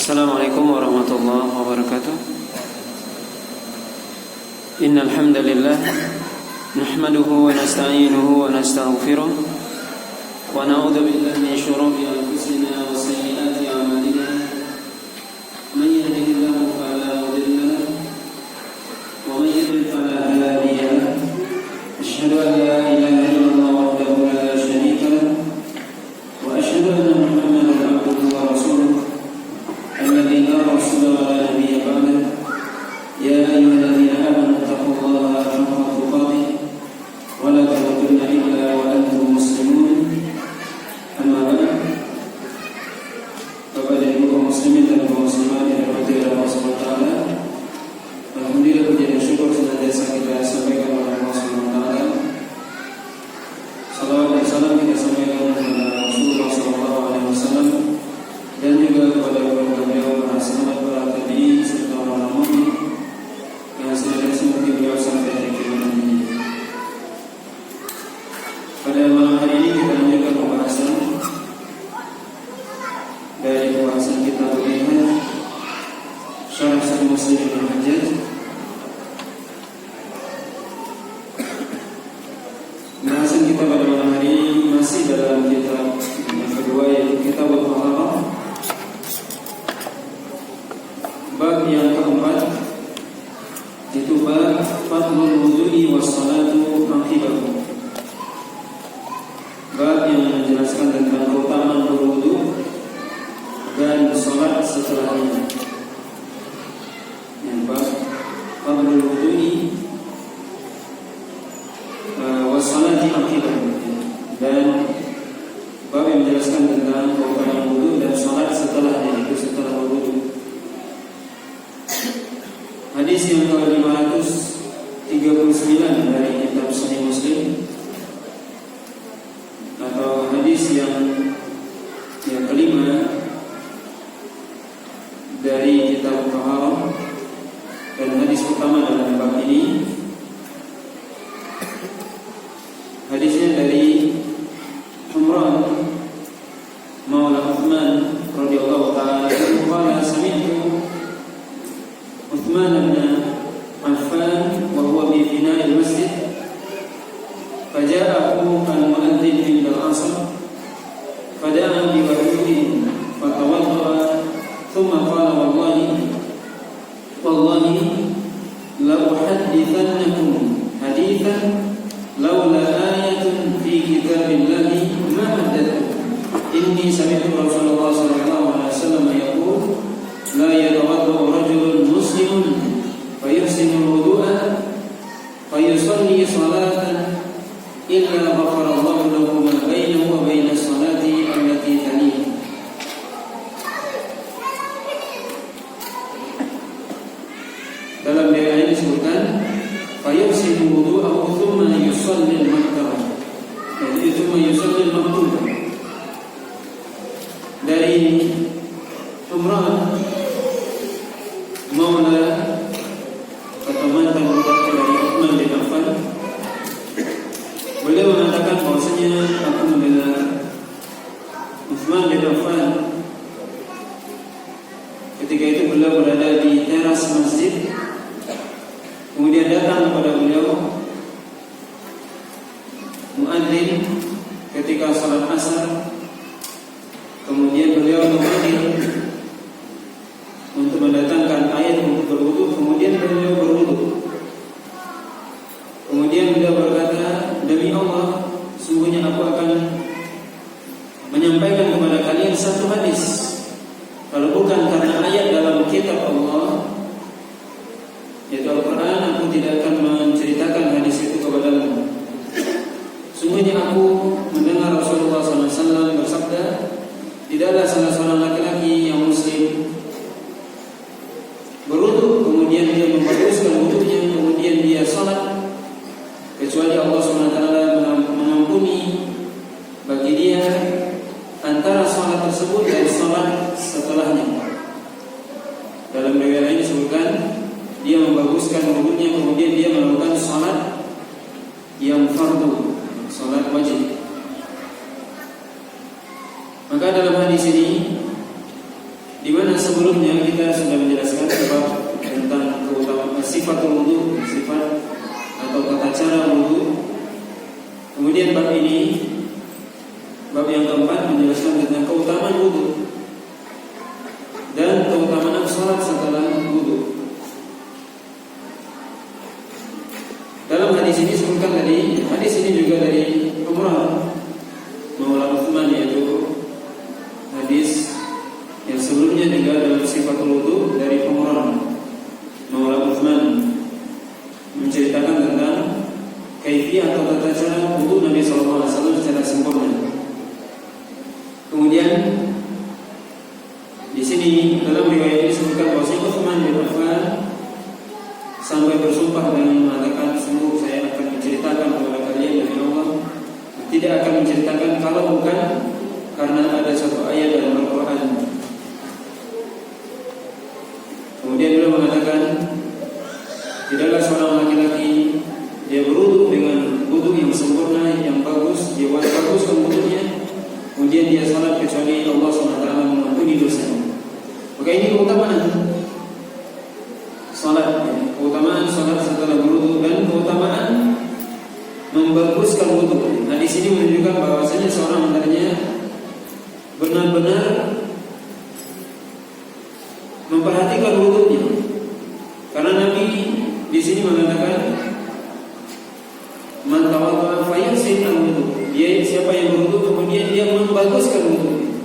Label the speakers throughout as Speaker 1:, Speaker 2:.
Speaker 1: Assalamualaikum warahmatullahi wabarakatuh. Innal hamdalillah nahmaduhu wa nasta'inuhu wa nastaghfiruh wa na'udzu billahi min shururi anfusina wa sayyiati a'malina. Man yahdihillahu fala mudilla lahu wa man yudlil fala hadiya lahu. Asyhadu an la ilaha illallah wahdahu la syarika lahu wa asyhadu anna Muhammadan abduhu wa rasuluh. الذي لا رسول ولا نبي بعده يا أيها الذين آمنوا اتقوا الله حق تقاته ولا تموتن إلا وأنتم مسلمون أما بعد فقد أيها المسلمين والمسلمات rahmati Allah Subhanahu wa taala. Alhamdulillah, puji dan syukur senantiasa kita sampaikan kepada Allah Subhanahu wa taala. Salawat dan salam kita sampaikan kepada Rasulullah sallallahu alaihi wasallam dan juga kepada beliau, para sahabat, para tabi'in serta orang mukmin yang senantiasa mengikuti beliau sampai hari kiamat ini. Pada malam hari ini kita lanjutkan pembahasan dari pembahasan kita Al-Hajjaj, Syarah Sahih Muslim Al-Hajjaj. Pembahasan kita pada malam hari ini masih dalam kitab yang kedua, yaitu Kitab Al-Taharah. Bab yang keempat itu bab fadlul wudu'i was salatu aqibahu. Bab yang menjelaskan tentang keutamaan berwudu dan salat setelahnya. Yang bab fadlul wudu'i was salati aqibahu, dan bab yang menjelaskan tentang keutamaan wudu dan salat setelahnya, itu setelah berwudu. Hadis yang ke-539 dari kitab Sahih Muslim, atau hadis yang kelima dari kitab Taharah, dan hadis utama dalam bab ini. Hadisnya dari Umran Maula Uthman radhiyallahu ta'ala anhu qala sami'tu Uthman bin Affan wa huwa bi fina'il masjid faja'ahu al-mu'adzin inda al-'asr fada'a bi wudu'in fatawadda'a thumma qala wallahi la uhaddithannakum hadithan laula ayatun fi kitabillahi ma haddathu inni sami'tu Rasulullah sallallahu alaihi wasallam yaqul la yatawaddau rajulun muslimun fayuhsinu wudu'a fayusalli salatan illa ghafara Allahu lahu ma bainahu wa bainas salati allati talihi. Dalam riwayat ini disebutkan fayuhsinu wudu'ahu thumma yusalli al-maktubah, yaitu thumma yusalli al-maktubah. Dari Umran Maula atau mantan budak dari Uthman bin Affan, beliau mengatakan bahwasanya aku mendengar Uthman bin Affan ketika itu beliau berada di teras masjid, kemudian datang kepada beliau muadzin ketika salat asar, kemudian beliau memanggil untuk mendatangkan ayat untuk berwudu, kemudian beliau berwudu. Kemudian beliau berkata, demi Allah, sungguhnya aku akan menyampaikan kepada kalian satu hadis. Kalau bukan karena ayat dalam kitab Allah, yaitu Al-Quran, aku tidak akan menceritakan hadis itu kepadamu. Sungguhnya aku mendengar Rasulullah SAW bersabda, tidaklah salah seorang laki-laki yang muslim berwudu, kemudian dia membaguskan wudunya, kemudian dia salat, kecuali Allah SWT mengampuni bagi dia antara salat tersebut dan salat setelahnya. Dalam riwayat ini disebutkan dia membaguskan wudunya, kemudian dia melakukan salat yang fardu, salat wajib. Maka dalam hadis ini di mana sebelumnya kita sudah menjelaskan tentang keutamaan sifat wudu, sifat atau tata cara wudu. Kemudian bab ini, bab yang keempat menjelaskan tentang keutamaan wudu dan keutamaan salat setelah wudu. Dalam hadis ini disebutkan tadi, hadis ini juga dari Umrah Maula Uthman, yaitu hadis yang sebelumnya juga dalam sifat wudu dari Umrah Maula Uthman menceritakan tentang kaifiyah atau tata cara wudu Nabi sallallahu alaihi wasallam secara sempurna. Kemudian di sini dalam riwayat ini disebutkan bahwa Utsman bin Affan sampai bersumpah dengan mengatakan, sungguh saya akan menceritakan kepada kalian dari Allah, tidak akan menceritakan kalau bukan karena ada satu ayat dalam Al-Quran. Kemudian beliau mengatakan, tidaklah seorang laki-laki dia berwudu dengan wudu yang sempurna, yang bagus, dia baguskan wudunya, kemudian dia salat kecuali Allah SWT mengampuni dosanya. Maka ini keutamaan salat, keutamaan salat setelah berwudu dan keutamaan membaguskan wudu. Nah, di sini menunjukkan bahwasanya seorang hendaknya benar-benar memperhatikan wudunya. Karena Nabi di sini mengatakan, man tawadda fayuhsin al-wudu. Dia siapa yang berwudu kemudian dia membaguskan wudu.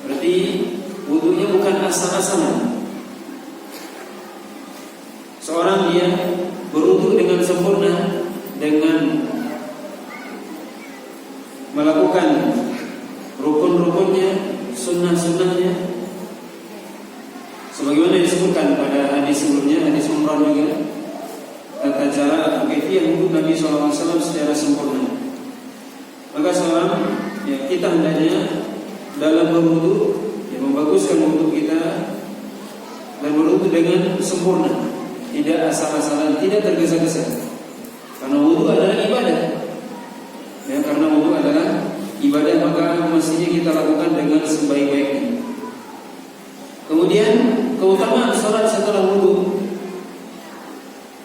Speaker 1: Berarti wudunya bukan asal-asalan. Seorang dia berwudu dengan sempurna, dengan melakukan rukun-rukunnya, sunnah-sunnahnya, sebagaimana disebutkan pada hadis sebelumnya, hadis Umrah juga, tata cara atau kaifiyah wudu Nabi SAW secara sempurna. Maka seorang, ya, kita hendaknya dalam berwudu, ya, membaguskan wudu kita dan berwudu dengan sempurna, tidak asal-asalan, tidak tergesa-gesa. Karena wudu adalah ibadah. Ya, karena wudu adalah ibadah, maka mestinya kita lakukan dengan sebaik-baiknya. Kemudian keutamaan salat setelah wudu.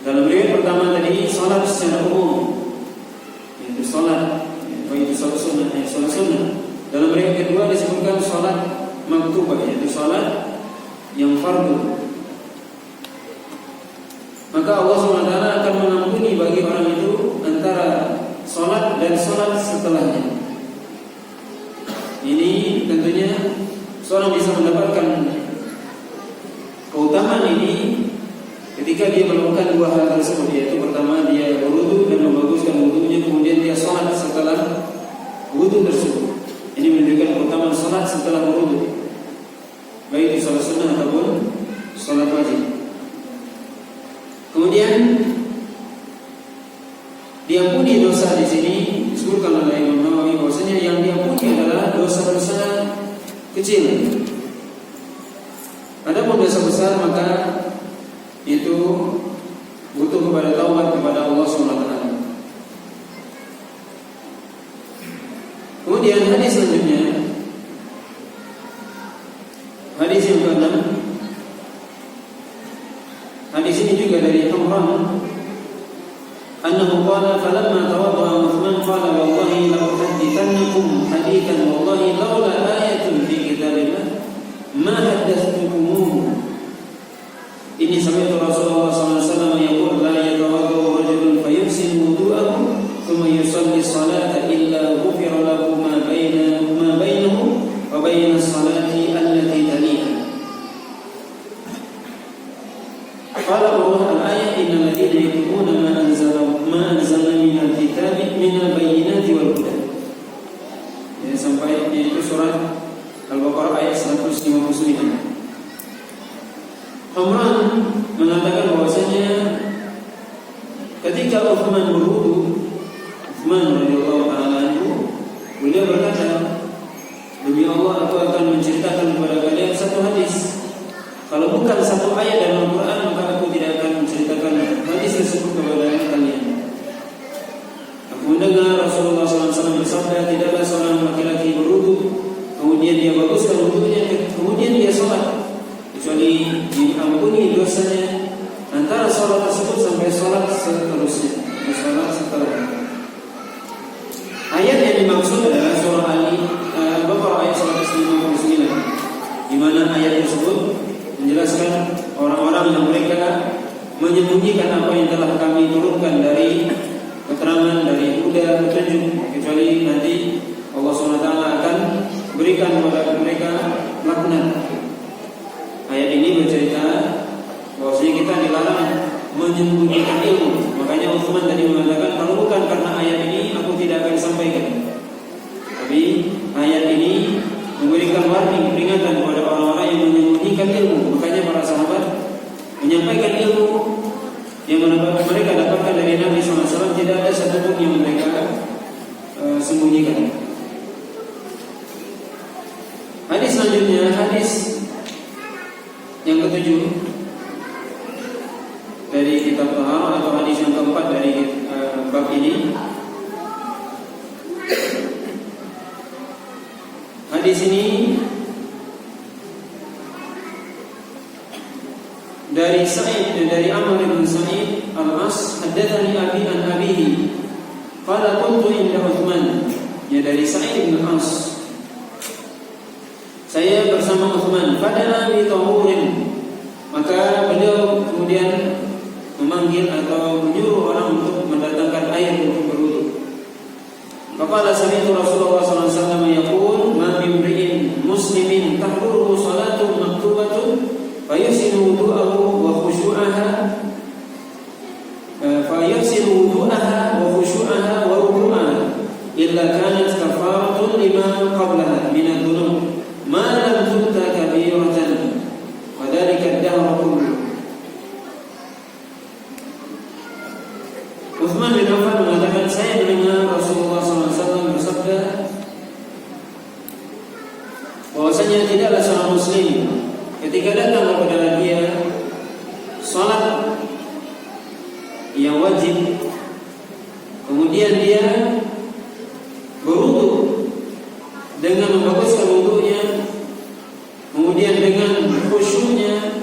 Speaker 1: Dalam riwayat pertama tadi salat secara umum, yaitu salat, yaitu salat sunnah, salat sunnah. Dalam riwayat kedua disebutkan salat maktubah, yaitu salat yang fardu. Maka Allah SWT akan mengampuni bagi orang itu antara salat dan salat setelahnya. Ini tentunya seorang bisa mendapatkan keutamaan ini ketika dia melakukan dua hal tersebut, yaitu pertama dia berwudu dan membaguskan wudunya, kemudian dia salat setelah wudu tersebut. Ini menunjukkan keutamaan salat setelah berwudu, baik di salat sunnah ataupun salat wajib. Kemudian diampuni dosa di sini disebutkan oleh Imam Nawawi bahwasanya yang diampuni adalah dosa-dosa kecil. Adapun dosa besar maka itu butuh kepada taubat kepada Allah SWT. Kemudian hadis selanjutnya, hadis yang ke-6. Hadis ini juga dari Umrah, annahu qala falamma tawadda'a Uthman qala wallahi la uhaddithannakum hadithan wallahi laula ayatun fi kitabillah ma haddathtukumuhu. Ini sami'tu Rasulullah sallallahu alaihi wasallam yaqul la yatawadda'u rajulun fayuhsin wudu'ahu thumma yusalli salata illa ghufira lahu ma bainahu wa baina as-salati allati taliha. Qala Allah al-ayat innal ladzina yaktumuna ma anzalna minal kitabi minal bayyinati wal huda. Ya, sampai itu surat Al-Baqarah ayat 159. Umar mengatakan bahwasanya ketika Utsman berwudu, Utsman radhiyallahu taala anhu, beliau berkata, demi Allah aku akan menceritakan kepada kalian satu hadis. Kalau bukan satu ayat dalam Al-Quran, maka aku tidak akan menceritakan hadis tersebut kepada kalian. Aku mendengar Rasulullah SAW bersabda, tidaklah seorang laki-laki berwudu, kemudian dia baguskan wudunya, kemudian dia sholat, kecuali diampuni dosanya antara sholat tersebut sampai sholat seterusnya, sholat setelahnya. Ayat yang dimaksud adalah surah Al-Baqarah ayat 159, di mana ayat tersebut menjelaskan orang-orang yang mereka menyembunyikan apa yang telah kami turunkan dari keterangan dari huda petunjuk, kecuali nanti Allah SWT akan berikan kepada mereka laknat. Ayat ini bercerita bahwasanya kita dilarang menyembunyikan ilmu. Makanya Utsman tadi mengatakan, kalau bukan karena ayat ini aku tidak akan sampaikan. Tapi ayat ini memberikan warning, peringatan kepada orang-orang yang menyembunyikan ilmu. Makanya para sahabat menyampaikan ilmu yang mereka dapatkan dari Nabi SAW, tidak ada satupun yang mereka sembunyikan. Hadis selanjutnya, hadis yang ketujuh dari kitab Taharah atau hadis yang keempat dari bab ini. Hadis ini dari Amr bin Sa'id Al-As, haddatsani abi an abihi qala kuntu inda Utsman. Ya, dari Sa'id bin Al-As, saya bersama Utsman, pada bi tahurin, maka beliau kemudian memanggil atau menyuruh orang untuk mendatangkan air untuk berwudu. Faqala sami'tu Rasulullah sallallahu alaihi wasallam yaqul, ma min imri'in muslimin tahduruhu salatun maktubatun fayusinu wudu'ahu wa khushu'aha wa ruku'aha illa kanat kafaratun lima qablaha min adh-dhunub ma lam tubta kabiratan wa dhalika ad-dahr kullu. Utsman bin Affan mengatakan, saya mendengar Rasulullah SAW bersabda bahwasanya tidaklah seorang muslim ketika datang kepada dia salat yang wajib, kemudian dia berwudu dengan membaguskan wudunya, kemudian dengan khusyuknya,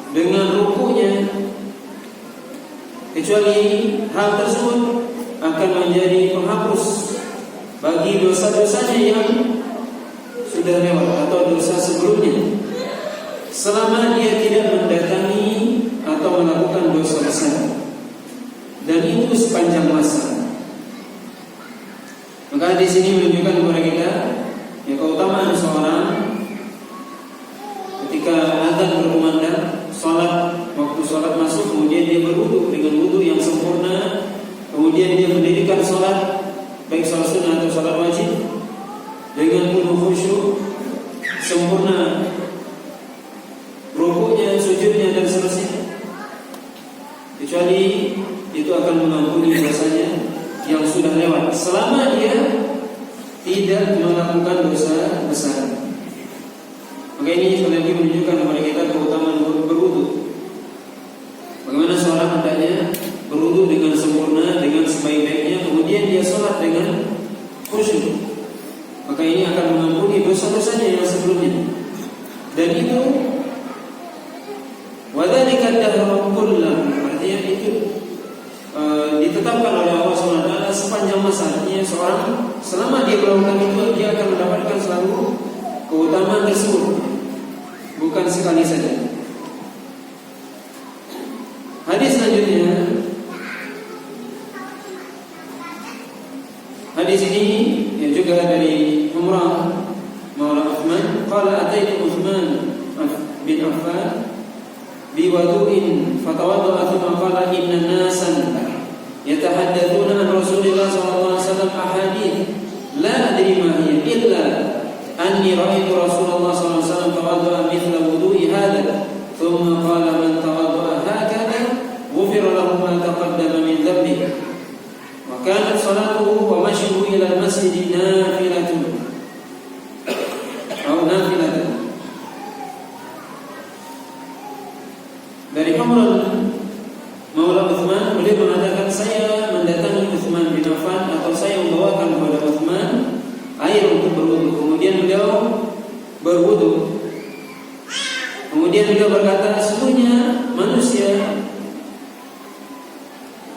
Speaker 1: dengan rukunya, kecuali hal tersebut akan menjadi penghapus bagi dosa-dosanya yang sudah lewat atau dosa sebelumnya, selama dia tidak mendatangi atau melakukan dosa besar, dan itu sepanjang masa. Maka di sini menunjukkan kepada kita ya keutamaan seorang ketika azan berkumandang, waktu sholat masuk, kemudian dia berwudu dengan wudu yang sempurna, kemudian dia mendirikan sholat, baik sholat sunnah atau sholat wajib, dengan penuh khusyuk, sempurna rukuknya, sujudnya dan seterusnya, kecuali itu akan mengampuni dosanya yang sudah lewat, selama dia tidak melakukan dosa besar. Maka ini sekali lagi menunjukkan kepada kita keutamaan berwudu. Bagaimana seorang hendaknya berwudu dengan sempurna, dengan sebaik-baiknya, kemudian dia sholat dengan khusyuk. Maka ini akan mengampuni dosa-dosanya yang sebelumnya. Dan itu wadzalika ad-dahr kullahu, artinya itu ditetapkan oleh Allah SWT sepanjang masa. Artinya seorang selama dia melakukan itu, dia akan mendapatkan selalu keutamaan tersebut, bukan sekali saja. Hadis selanjutnya, hadis ini yang juga dari Umrah Maula Utsman, qala ataitu Utsman bin Affan biwadu'in fatawadda'a thumma qala inna nasan yatahaddatsuna an Rasulillah sallallahu alaihi wasallam ahadits la adri ma hiya illa anni ra'aytu Rasulullah sallallahu alaihi wasallam tawadda'a mithla wudu'i hadha thumma qala man tawadda'a hakadha ghufira lahu ma taqaddama min dhanbihi wa kanat salatuhu wa mashyuhu ila al-masjid nafilatun atau nafilatun. Dari Umar Maula Utsman, beliau mengatakan, saya mendatangi Utsman bin Affan atau saya membawakan kepada Utsman air untuk berwudu. Kemudian beliau berwudu. Kemudian beliau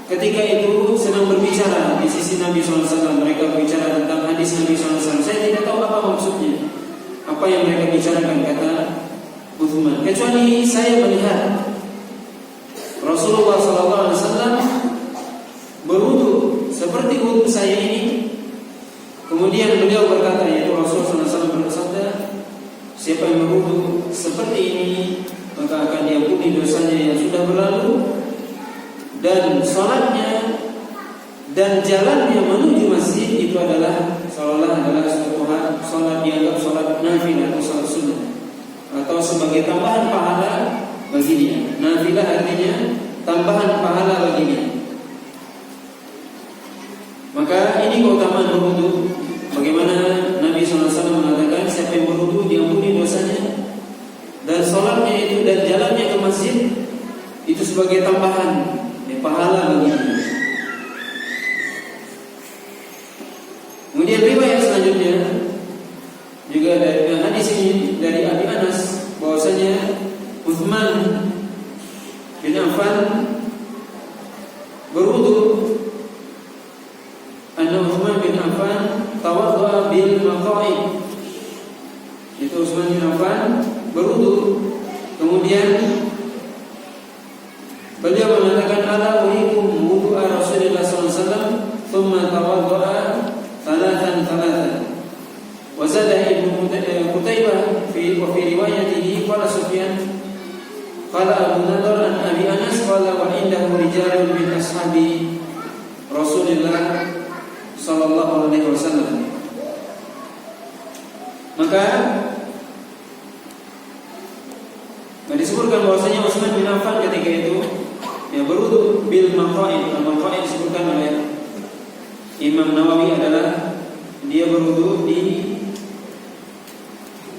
Speaker 1: ketika itu sedang berbicara di sisi Nabi SAW. Mereka berbicara tentang hadis Nabi SAW. Saya tidak tahu apa maksudnya, apa yang mereka bicarakan, kata Uthman, kecuali saya melihat Rasulullah SAW berwudu seperti wudu saya ini. Kemudian beliau berkata, yaitu Rasulullah SAW bersabda, siapa yang berwudu seperti ini maka akan diampuni dosanya yang sudah berlalu, dan salatnya dan jalannya menuju masjid itu adalah seolah adalah suatu salat dianggap salat nafilah atau salat sunnah, atau sebagai tambahan pahala bagi dia. Nafilah artinya tambahan pahala bagi dia. Maka ini keutamaan berwudu. Bagaimana Nabi SAW mengatakan siapa yang berwudu diampuni dosanya, dan salatnya itu dan jalannya ke masjid itu sebagai tambahan pahala bagi dia. Kemudian riwayat selanjutnya juga dari hadis ini dari Abi Anas bahwasanya Uthman bin Affan berwudu. Anna Uthman bin Affan tawadda bil maqaid. Itu Uthman bin Affan berwudu, kemudian beliau mengatakan ala urikum wudu'a Rasulullah sallallahu alaihi wasallam thumma tawadda'a thalathan. Wa zada Ibnu Qutaibah fi riwayatihi qala Sufyan qala Abu Nadhr an Abi Anas qala wa indahu rijalun min ashabi Rasulullah sallallahu alaihi wasallam. Maka disebutkan bahwasanya Utsman bin Affan ketika itu berwudu bil maqaid. Al-maqaid disebutkan oleh Imam Nawawi adalah dia berwudu di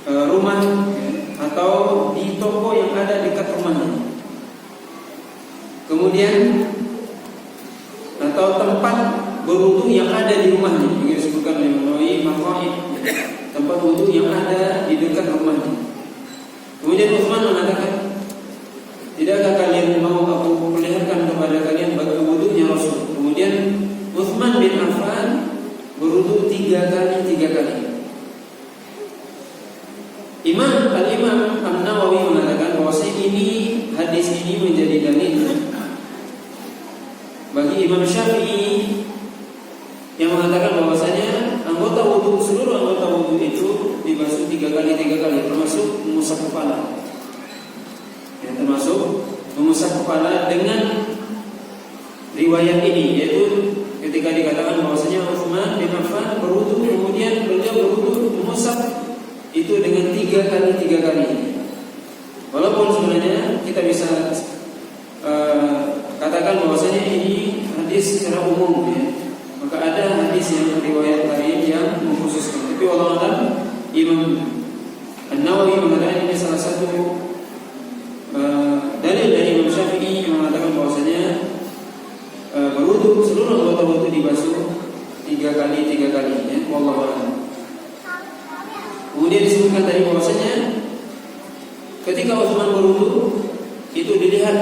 Speaker 1: rumah atau di toko yang ada dekat rumahnya. Kemudian atau tempat berwudu yang ada di rumahnya. Ini disebutkan oleh Imam Nawawi maqaid, tempat wudu yang ada di dekat rumahnya. Kemudian Utsman mengatakan, tidakkah kalian mau aku perlihatkan kepada kalian bagaimana wudunya Rasul? Kemudian Utsman bin Affan berwudu 3 kali. Al-Imam An-Nawawi mengatakan bahwa hadis ini menjadi dalil bagi Imam Syafi'i yang mengatakan bahwasanya seluruh anggota wudu itu dibasuh 3 kali, termasuk mengusap kepala. Termasuk mengusap kepala dengan riwayat ini, yaitu ketika dikatakan bahwasanya Utsman bin Affan berwudu, kemudian beliau berwudu mengusap itu dengan 3 kali. Walaupun sebenarnya kita bisa katakan bahwasanya ini hadis secara umum, maka ada hadis yang riwayat lain yang mengkhususkan. Tapi wallahu a'lam, Imam An-Nawawi mengatakan ini salah satu dalil dari Imam Syafi'i yang mengatakan bahwasanya berwudu seluruh anggota wudu dibasuh 3 kali. Wallahu a'lam. Kemudian disebutkan tadi bahwasanya ketika Utsman berwudu itu dilihat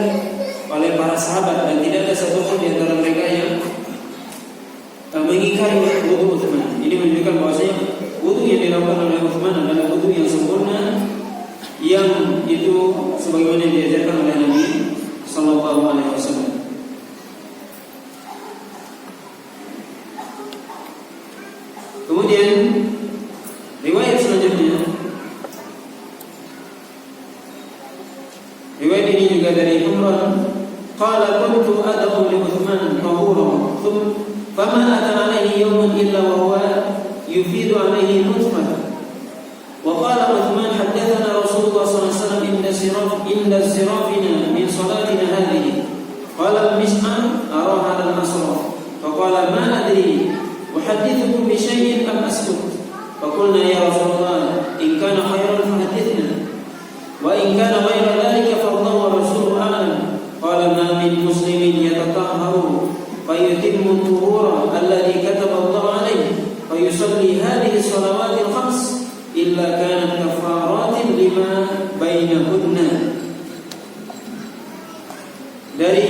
Speaker 1: oleh para sahabat dan tidak ada satupun di antara mereka yang mengingkari wudu Utsman. Ini menunjukkan bahwasanya wudu yang dilakukan oleh Utsman adalah wudu yang sempurna, yang itu sebagaimana yang diajarkan oleh Nabi sallallahu alaihi wasallam. Kemudian riwayat selanjutnya, riwayat ini juga dari Imran qala kuntu ad'u li Utsman tahura fama ata alaihi yawman illa wa huwa yufidu alaihi nutfah. Wa qala Utsman haddathana Rasulullah sallallahu alaihi wasallam inda sirafina min salatina hadhihi qala al-mis'an araha al-asra fa qala ma adri uhaddithukum bi shay'in am askut. فقلنا يا رسول الله إن كان خيرا فحدثنا وإن كان غير ذلك فالله ورسوله أعلم. قال ما من مسلم يتطهر فيتم الطهور الذي كتب الله عليه فيصلي هذه الصلوات الخمس إلا كانت كفارات لما بينهن. Dari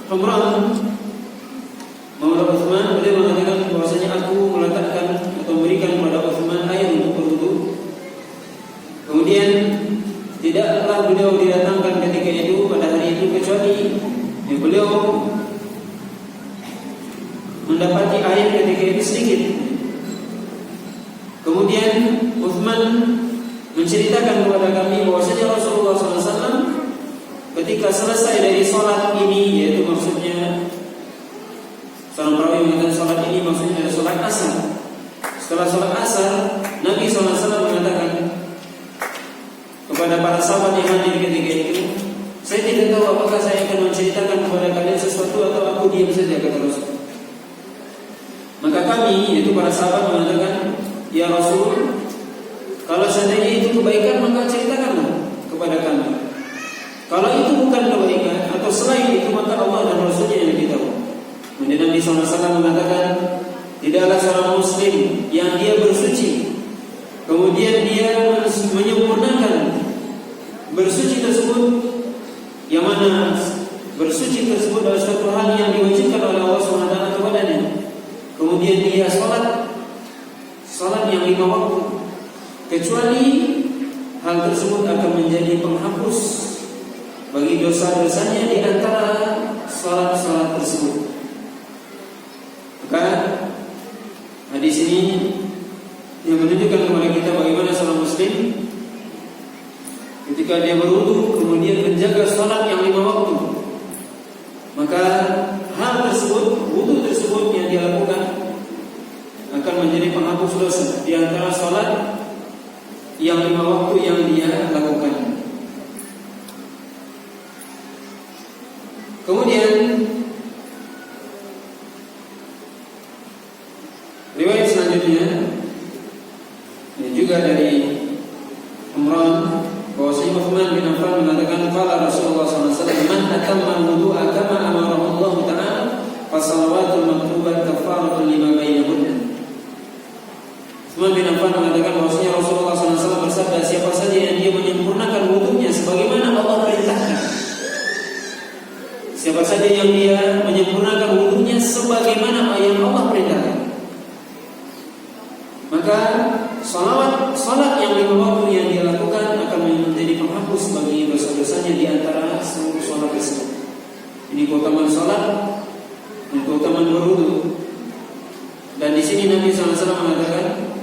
Speaker 1: Imran Maula Utsman, beliau mengatakan bahwasanya aku meletakkan atau memberikan kepada Utsman air untuk berwudu. Kemudian tidaklah beliau didatangkan ketika itu pada hari itu kecuali beliau mendapati air ketika itu sedikit. Kemudian Utsman menceritakan kepada kami bahwasanya Rasulullah SAW ketika selesai dari sholat ini, yaitu maksudnya seorang perawi mengatakan sholat ini maksudnya adalah sholat asar. Setelah sholat asar, Nabi SAW mengatakan kepada para sahabat yang hadir ketika itu, saya tidak tahu apakah saya akan menceritakan kepada kalian sesuatu atau aku diam saja, kata Rasul. Maka kami, yaitu para sahabat, mengatakan, ya Rasul, kalau seandainya itu kebaikan maka ceritakanlah kepada kami. Kalau itu bukan kebaikan atau selain itu maka Allah dan Rasulnya yang lebih tahu. Kemudian Nabi SAW mengatakan, tidaklah seorang Muslim yang dia bersuci kemudian dia menyempurnakan bersuci tersebut, yang mana bersuci tersebut adalah suatu hal yang diwajibkan oleh Allah SWT kepadanya. Kemudian dia salat yang 5 waktu, kecuali hal tersebut akan menjadi penghapus bagi dosa-dosanya di antara salat-salat tersebut. Maka hadis ini yang menunjukkan kepada kita bagaimana seorang Muslim ketika dia berwudu kemudian menjaga salat yang 5 waktu, maka hal tersebut, wudu tersebut yang dia lakukan akan menjadi penghapus dosa di antara salat yang 5 waktu yang dia lakukan. Kemudian riwayat selanjutnya yang juga dari Umran bahwasanya Utsman bin Affan mengatakan qala Rasulullah SAW, man atamma wudu'a kama amarahu Allah Ta'ala fa salawatul maktubat kafaratun lima bainahunna. Utsman bin Affan mengatakan bahwasanya Rasulullah SAW bersabda, siapa saja yang dia menyempurnakan wudunya sebagaimana Allah perintahkan, siapa saja yang dia menyempurnakan wudunya sebagaimana yang Allah perintahkan, maka salat yang 5 waktu yang dia lakukan akan menjadi penghapus bagi dosa-dosanya di antara seluruh salat tersebut. Ini keutamaan salat dan keutamaan berwudu. Dan di sini Nabi SAW mengatakan,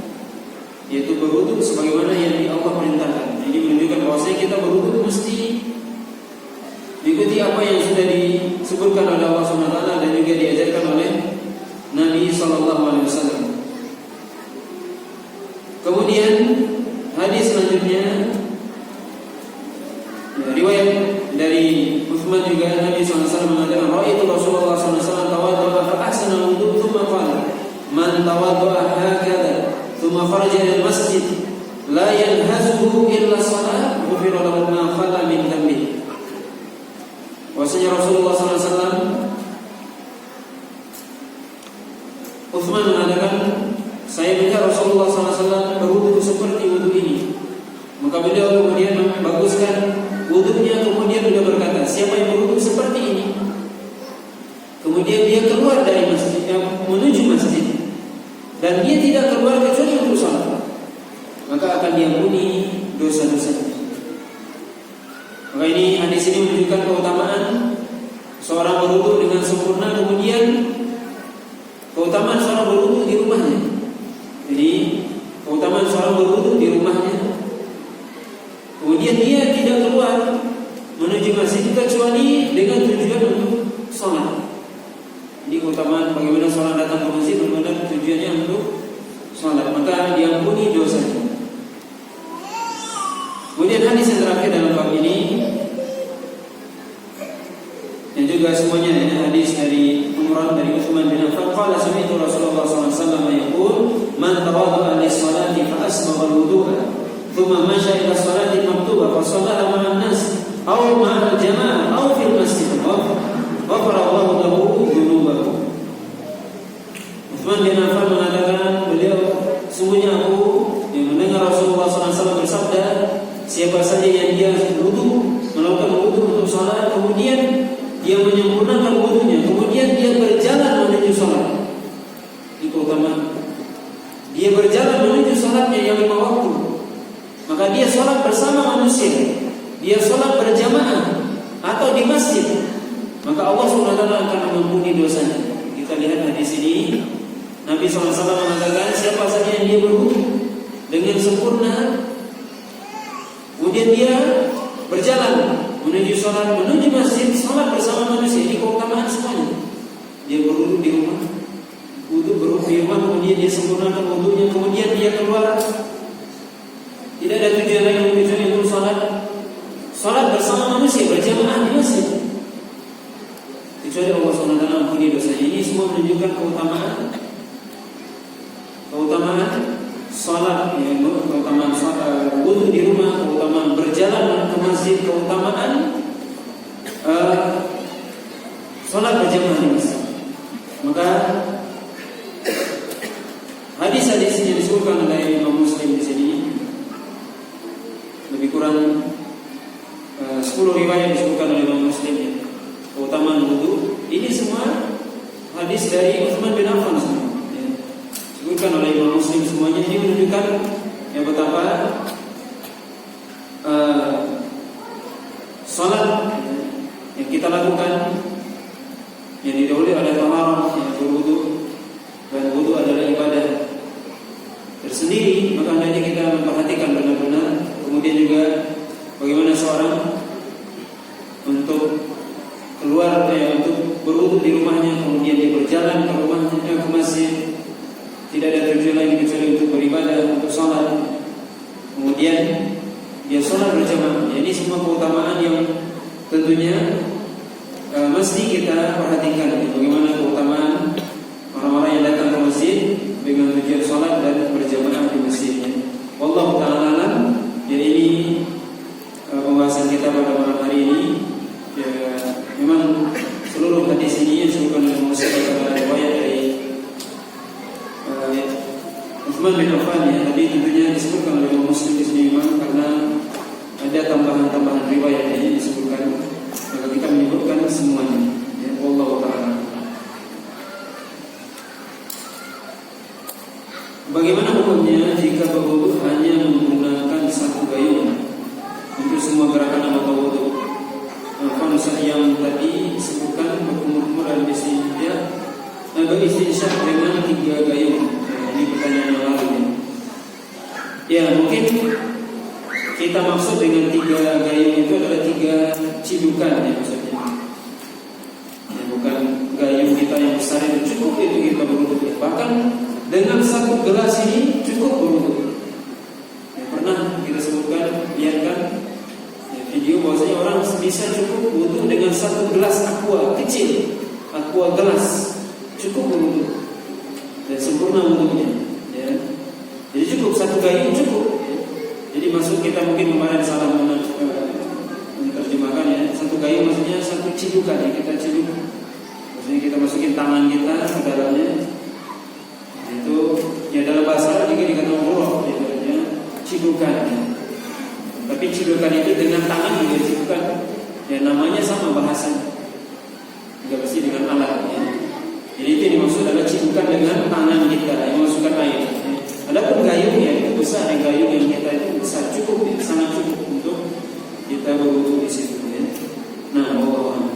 Speaker 1: yaitu berwudu sebagaimana yang Allah perintahkan. Ini menunjukkan bahwasanya kita berwudu mesti diikuti apa yang sudah disebutkan oleh Allah SWT dan juga diajarkan oleh Nabi SAW. Kemudian hadis selanjutnya riwayat dari Utsman juga, Nabi SAW mengatakan, ra'aitu Rasulullah SAW tawaddu'a fa ahsana al-wudu' thumma qala, man tawaddu'a hakadha thumma kharaja ila al-masjid la yanhazuhu illa shalah ghufira lahu ma khala min dhanbi. Bahwasanya Rasulullah SAW, Utsman mengatakan, saya melihat Rasulullah SAW berwudu seperti wudu ini. Maka beliau kemudian membaguskan wudunya, kemudian beliau berkata, siapa yang berwudu seperti ini, kemudian dia keluar dari masjid, menuju masjid, dan dia tidak keluar kecuali untuk salat, maka akan diampuni dosa-dosanya. Maka ini hadis ini menunjukkan keutamaan seorang berwudu dengan sempurna, kemudian keutamaan seorang berwudu di rumahnya. Jadi keutamaan seorang berwudu di rumahnya, kemudian dia tidak keluar menuju masjid kecuali dengan tujuan untuk sholat. Jadi keutamaan bagaimana seorang datang ke masjid benar-benar tujuannya untuk sholat, maka diampuni dosanya. Kemudian hadis yang terakhir dalam bab ini, yang juga semuanya hadis dari Umran dari Utsman bin Affan, qala sami'tu Rasulullah SAW yaqul, man tawadda'a lis-salati fa asbagha al-wudu'a thumma masha ila salati maktubah fa shalla ma'an nas aw ma'al jama'ah aw fil masjid ghafara Allahu lahu dhunubahu. Utsman bin Affan mengatakan, beliau, sungguhnya aku yang mendengar Rasulullah SAW bersabda, siapa saja yang dia wudu, melakukan wudu untuk salat, kemudian dia menyempurnakan wudunya, kemudian manusia, dia sholat berjamaah atau di masjid, maka Allah SWT akan mengampuni dosanya. Kita lihat hadis ini, Nabi SAW mengatakan siapa saja yang dia berwudu dengan sempurna, kemudian dia berjalan menuju sholat, menuju masjid, sholat bersama manusia. Ini keutamaan semuanya. Dia berwudu di rumah, wudu berwudu di rumah, kemudian dia sempurnakan wudunya, kemudian dia keluar. Tidak ada tujuan lain kecuali untuk sholat bersama manusia, berjamaah di masjid. Kecuali Allah SWT ampuni dosanya. Ini semua menunjukkan keutamaan sholat, ya, keutamaan wudu di rumah, keutamaan berjalan ke masjid, keutamaan sholat berjamaah di masjid. Maka hadis-hadis yang disebutkan oleh Imam Muslim di sini lebih kurang 10 riwayat disebutkan oleh Imam Muslim, ya. Keutamaan wudu ini semua hadis dari Utsman bin Affan semua, ya. Disebutkan oleh Imam Muslim semuanya. Ini menunjukkan ya betapa salat yang kita lakukan yang didahului oleh taharah, yang berwudu, dan wudu adalah ibadah tersendiri. Maka hendaknya kita memperhatikan benar-benar. Kemudian juga bagaimana seorang untuk keluar, untuk berwudu di rumahnya, kemudian dia berjalan ke rumahnya, ke masjid, tidak ada tujuan lain kecuali untuk beribadah, untuk sholat, kemudian dia sholat berjamaah. Ini semua keutamaan yang tentunya mesti kita perhatikan. Bagaimana keutamaan orang-orang yang datang ke masjid dengan tujuan sholat dan berjamaah di masjidnya. Wallahu ta'ala alam. Jadi ini pembahasan kita pada malam hari ini. Ya, memang seluruh hadis ini yang disebutkan oleh Muslim adalah riwayat dari Utsman bin Affan, ya. Tapi tentunya disebutkan oleh Muslim di sini memang karena ada tambahan-tambahan riwayat yang disebutkan. Maka kita menyebutkan semuanya. Ya, wallahu ta'ala. Bagaimana hukumnya jika berwudu hanya menggunakan satu gayung untuk semua gerakan anggota wudu? Konsep yang tadi disebutkan berkumur-kumur dan beristinsyak dengan 3 gayung. Ini pertanyaan yang lalu, ya. Ya, mungkin kita maksud dengan 3 gayung itu adalah 3 cidukan, ya, maksudnya. Ya, bukan gayung kita yang besar itu cukup itu kita berwudu. Bahkan dengan 1 gelas ini cukup berwudu. Ya, pernah kita sebutkan, lihat kan video bahwasanya orang bisa cukup wudu dengan 1 gelas aqua kecil, aqua gelas, cukup berwudu dan sempurna wudunya, ya. Jadi cukup 1 gayung cukup, ya. Jadi maksud kita mungkin kemarin salah menerjemahkan, ya. 1 gayung maksudnya 1 cidukan, ya. Kita ciduk, maksudnya kita masukin tangan kita ke dalamnya. Itu ya dalam bahasa Arab juga dikatakan uruf, ya, cidukan, ya. Tapi cidukan itu dengan tangan juga cidukan, ya, namanya sama bahasa, tidak mesti dengan alat, ya. Jadi itu dimaksud adalah cidukan dengan tangan kita yang masukkan air, ya. Adapun gayung, ya, itu besar, ya, gayung yang kita itu besar, cukup, ya, sangat cukup untuk kita berwudu di situ, ya. Nah, Allah.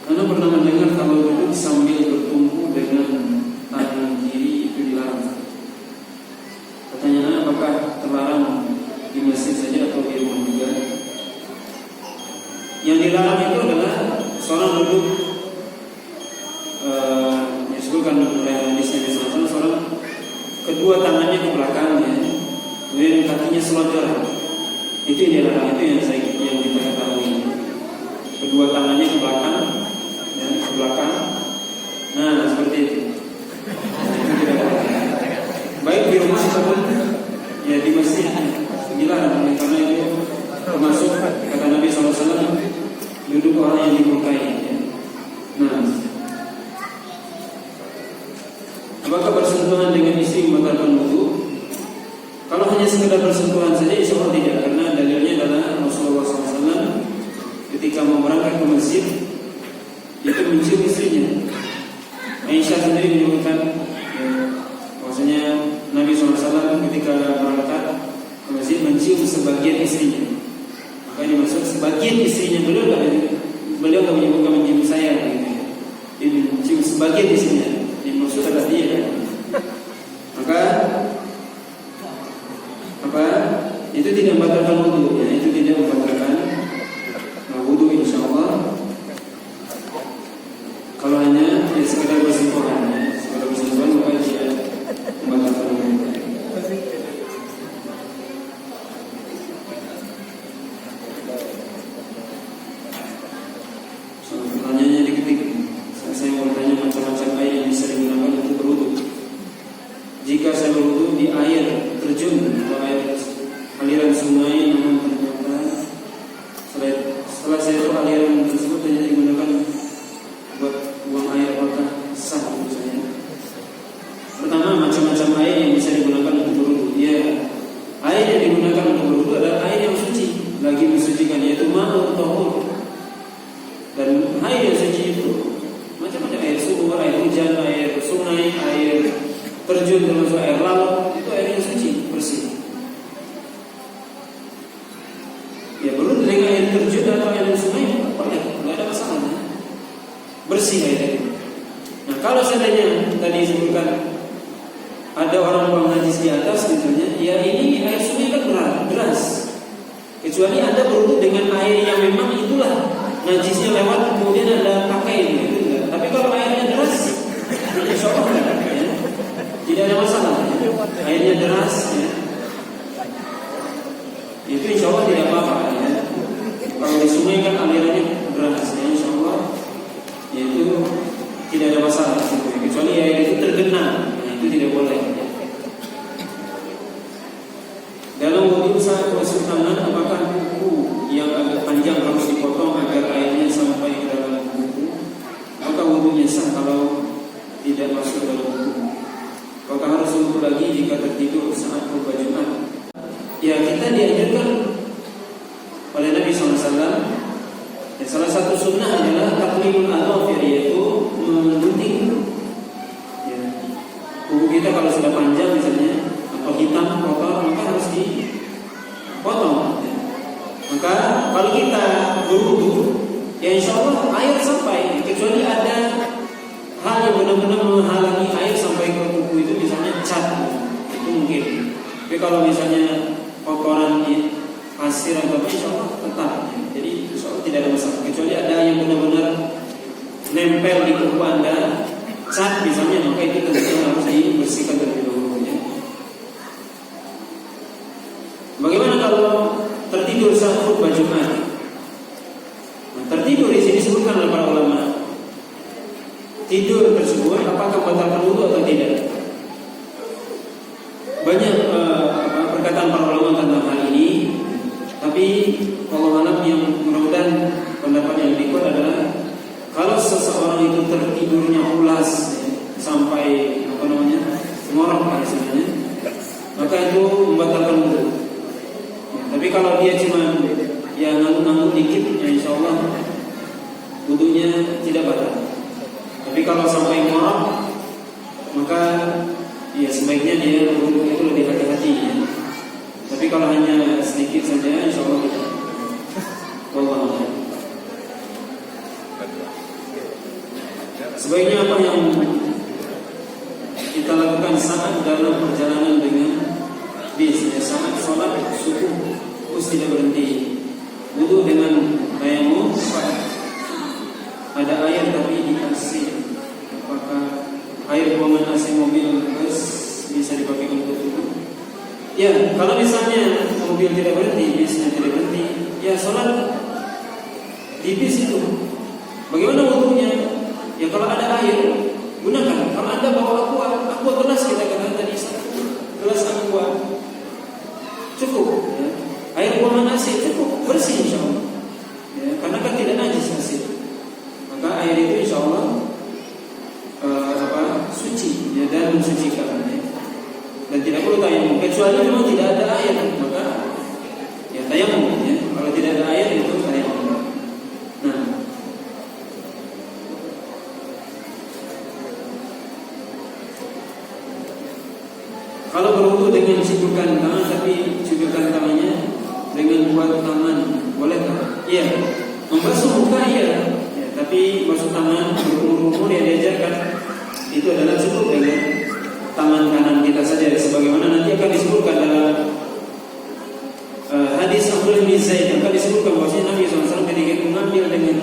Speaker 1: Anda pernah mendengar kalau duduk sambil bertumpu dengan tangan kiri itu dilarang? Pertanyaannya, apakah terlarang di masjid saja atau di rumah juga? Yang dilarang itu adalah seorang duduk, disebutkan oleh hadis Nabi SAW, seorang kedua tangannya ke belakang, ya, kemudian kakinya selonjor. Itu yang dilarang, itu yang kita ketahui. Kedua tangannya ke belakang, ya, ke belakang. Nah, seperti itu. Baik di rumah ataupun ya di masjid, dilarang, karena itu termasuk kata Nabi SAW, duduk orang yang dimurkai, ya. Nah, saja insya Allah tidak, karena dalilnya adalah Rasulullah SAW ketika mau berangkat ke masjid itu mencium istrinya. Aisyah sendiri menyebutkan bahwasanya Nabi SAW ketika berangkat ke masjid mencium sebagian istrinya. Maka dimaksud sebagian istrinya, beliau nggak menyebutkan mencium saya gitu. Dia mencium sebagian istrinya, dimaksud adalah dia. Maka itu tidak membatalkan wudu, ya, itu tidak membatalkan wudu insyaallah. Kalau hanya sekedar bersentuhan, maka tidak membatalkan wudu. Pertanyaannya diketik. Saya mau bertanya macam-macam air yang bisa digunakan untuk berwudu. Jika saya berwudu di air terjun atau air aliran sungai, namun ternyata setelah saya tahu aliran tersebut hanya digunakan buat buang air, apakah sah misalnya? Pertama, macam-macam air yang bisa digunakan untuk berwudu. Ya, air yang digunakan untuk berwudu adalah air yang suci, lagi mensucikan, yaitu ma'un tahur. Dan air yang suci itu macam-macam, air sumur, air hujan, air sungai, air terjun, termasuk air laut, itu air yang suci, bersih. Ya, berwudu dengan air terjun atau air sungai boleh, nggak ada masalah, bersih air itu. Nah, kalau seandainya tadi disebutkan ada orang buang najis di atas misalnya, ya ini air sungai kan deras. Kecuali Anda berwudu dengan air yang memang itulah najisnya lewat, kemudian Anda pakai itu enggak. Tapi kalau airnya deras, insya Allah enggak, ya. Tidak ada masalah, ya. Airnya deras, ya. Itu insya Allah tidak apa-apa, ya. Kalau di sungai kan alirannya deras, ya, insya Allah, ya, itu tidak ada masalah, ya. Kecuali air itu tergenang, ya, itu tidak boleh, ya. Dalam wudu saat basuh tangan, apakah kuku yang agak panjang harus dipotong agar airnya sampai ke dalam kuku? Maka wudunya sah kalau tidak masuk dalam kuku. Apakah harus wudu lagi jika tertidur saat khutbah Jumat? Ya, kita diajarkan oleh Nabi SAW. Dan salah satu sunnah adalah taqlimul adhafir, yaitu menggunting. Ya, kuku kita kalau sudah panjang misalnya, atau hitam, kotor, maka harus dipotong. Maka kalau kita berwudu, ya insya Allah air sampai, kecuali ada hal yang benar-benar menghalangi air sampai ke kuku itu, misalnya cat, itu mungkin. Tapi kalau misalnya kotoran di pasir atau apa, insya Allah tetap. Jadi insya Allah tidak ada masalah. Kecuali ada yang benar-benar nempel di kuku Anda, cat misalnya, maka itu tentunya harus dibersihkan terlebih dahulu. Bagaimana kalau tertidur saat khutbah Jumat? Nah, tertidur di sini disebutkan oleh para ulama. Tidur tersebut apakah membatalkan wudu atau tidak? Banyak perkataan para ulama tentang hal ini. Tapi Allah alam, yang mudah-mudahan pendapat yang lebih kuat adalah kalau seseorang itu tertidurnya pulas, ya, sampai ngorok misalnya, maka itu membatalkan wudu. Tapi kalau dia cuma ya ngantuk-ngantuk dikit, ya insya Allah wudunya tidak batal. Tapi kalau sampai ngorok, maka ya sebaiknya dia wudu itu lebih hati-hati, ya. Tapi kalau hanya sedikit saja, insya Allah tidak. Wallahu a'lam. Sebaiknya apa yang kita lakukan saat dalam perjalanan dengan bis, ya, saat sholat subuh terus tidak berhenti, wudu dengan tayamum, ada air tapi di AC, apakah air buangan AC mobil bus bisa dipakai untuk wudu? Ya, kalau misalnya mobil tidak berhenti, bisnya tidak berhenti, ya sholat di bis itu. Bagaimana wudunya? Ya kalau ada air, gunakan. Kalau Anda bawa aqua gelas, kita katakan tadi, gelas aqua cukup, ya. Air buangan AC cukup, bersih insya Allah, ya, karena kan tidak najis hasil. Maka air itu insya Allah suci, ya, dan mensucikan, ya. Dan tidak perlu tayamum, kecuali memang tidak ada air, maka basuh muka iya, ya, tapi basuh tangan berumur-umur yang diajarkan itu adalah cukup dengan tangan kanan kita saja, sebagaimana nanti akan disebutkan dalam hadis Abdullah bin Zaid akan disebutkan bahwasanya Nabi SAW ketika itu mengambil dengan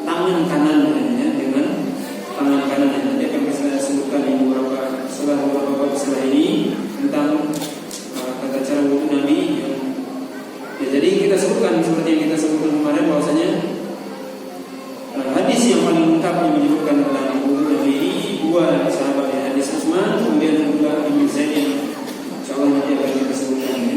Speaker 1: tangan kanannya, dengan tangan kanannya. Nanti akan saya sebutkan di beberapa bab setelah ini tentang tata cara wudu Nabi. Ya, jadi kita sebutkan seperti yang kita sebutkan kemarin bahwasanya hadis yang paling lengkap yang menyebutkan tentang wudu Nabi ini dua sahabat, ya, hadis Utsman kemudian Abdullah bin Zaid yang insyaallah nanti akan kita sebutkan ya.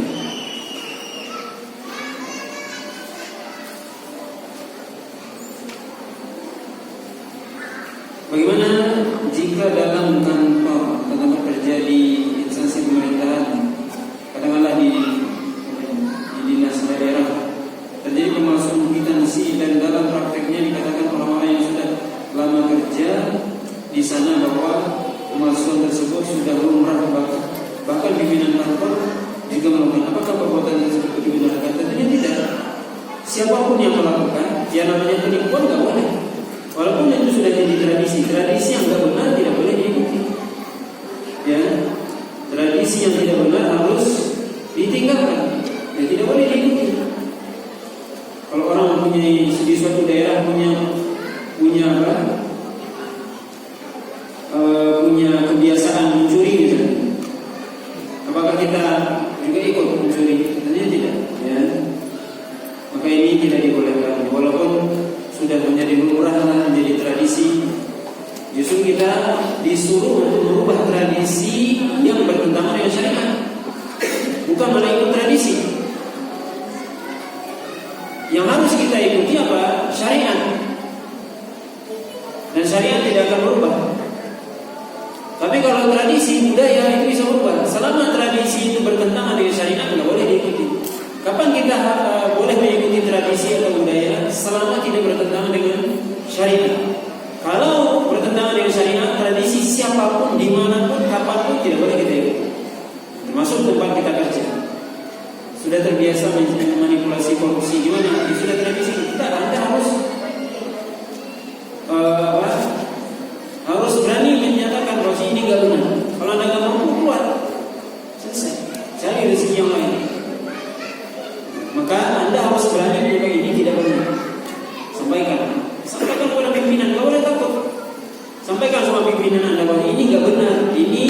Speaker 1: Bagaimana jika dalam kantor terjadi instansi pemerintahan, katakanlah di dinas daerah, terjadi pemalsuan kwitansi dan dalam prakteknya dikatakan orang-orang yang sudah lama kerja di sana bahwa pemalsuan tersebut sudah lumrah, bahkan pimpinan kantor juga melakukan, apakah perbuatan tersebut dibenarkan? Tentunya tidak. Siapapun yang melakukan, ya namanya penipuan nggak boleh. Walaupun itu sudah jadi tradisi yang tidak benar tidak boleh diikuti. Ya, tradisi yang tidak benar harus ditinggalkan. Ya, tidak boleh diikuti. Kalau orang mempunyai di suatu daerah punya apa? Punya kebiasaan mencuri misalnya. Apakah kita juga ikut mencuri? Tentunya tidak. Ya. Maka ini tidak dibolehkan. Walaupun sudah menjadi lumrah, menjadi tradisi, justru kita disuruh untuk merubah tradisi yang bertentangan dengan syariat, bukan malah ikut tradisi. Yang harus kita ikuti apa? Syariat. Dan syariat tidak akan berubah. Tapi kalau tradisi, budaya itu bisa berubah. Selama tradisi itu bertentangan dengan syariat, tidak boleh diikuti. Kapan kita boleh mengikuti tradisi atau budaya? Selama tidak bertentangan dengan syariat. Kalau bertentangan dengan syariat, tradisi siapapun, dimanapun, kapanpun tidak boleh kita ikuti. Termasuk tempat kita kerja. Sudah terbiasa manipulasi korupsi, gimana? Sudah tradisi kita, Anda harus berani menyatakan bahwa ini nggak benar. Kalau Anda nggak mampu, keluar, selesai. Cari rezeki yang lain. Maka Anda harus berani menjaga ini tidak benar. Sampaikan kepada pimpinan, nggak boleh takut. Sampaikan sama pimpinan Anda bahwa ini nggak benar, ini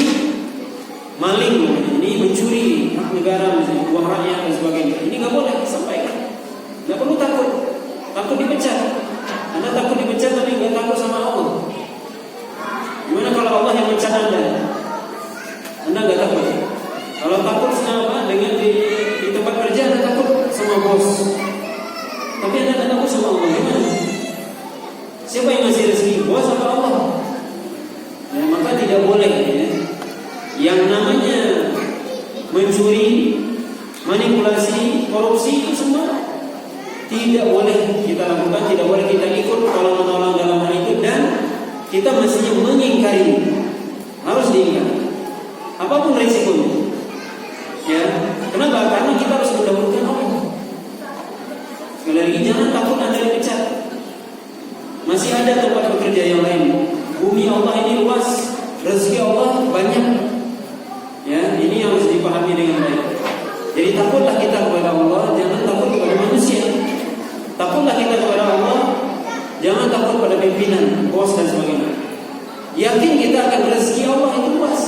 Speaker 1: maling, ini mencuri hak negara, misalnya uang rakyat dan sebagainya. Ini nggak boleh, sampaikan. Nggak perlu takut, takut dipecat. Anda takut dipecat tapi nggak takut sama Allah. Gimana kalau Allah yang mecat Anda? Anda nggak takut. Kalau takut sama dengan di tempat kerja, Anda takut sama bos. Tapi Anda nggak takut sama Allah, gimana? Siapa yang ngasih rezeki, bos atau Allah? Ya, maka tidak boleh ya. Yang namanya mencuri, manipulasi, korupsi itu semua tidak boleh kita lakukan, tidak boleh kita ikut kalau menolong dalam hal itu, dan kita mestinya mengingkari, harus diingkari apapun resikonya. Ya, kenapa? Karena kita harus mendahulukan Allah. Sekali lagi, jangan takut Anda dipecat. Masih ada tempat bekerja yang lain. Bumi Allah ini luas, rezeki Allah banyak. Ya, ini harus dipahami dengan baik. Jadi takutlah kita kepada Allah, jangan takut kepada manusia. Takutlah kita kepada Allah, jangan takut pada pimpinan, bos dan sebagainya. Yakin kita akan rezeki Allah itu luas.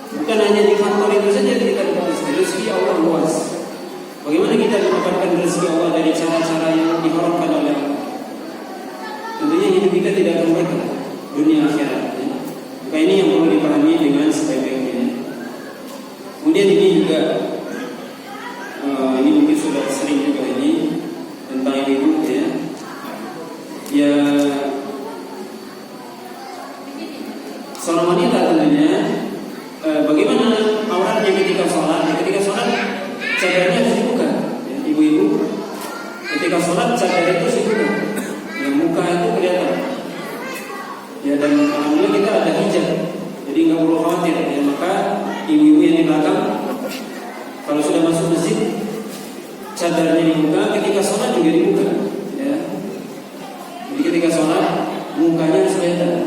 Speaker 1: Bukan hanya di kantor itu saja kita dapat rezeki Allah luas. Bagaimana kita mendapatkan rezeki Allah dari cara-cara yang diharapkan oleh Allah? Tentunya hidup kita tidak akan berkah dunia akhirat. Maka ini yang perlu dipahami dengan sebaik-baiknya. Kemudian ini juga ini mungkin sudah sering juga ini tentang ibu ya. Ya, seorang wanita tentunya bagaimana auratnya ketika sholat? Ketika sholat cadarnya harus dibuka. Ya, ibu-ibu ketika sholat cadar itu dibuka. Yang muka itu kelihatan. Ya, dan alhamdulillah kita ada hijab, jadi nggak perlu khawatir. Ya, maka ibu-ibu yang di belakang kalau sudah masuk masjid cadarnya dibuka, ketika sholat juga dibuka, ya. Jadi ketika sholat mukanya harus kelihatan.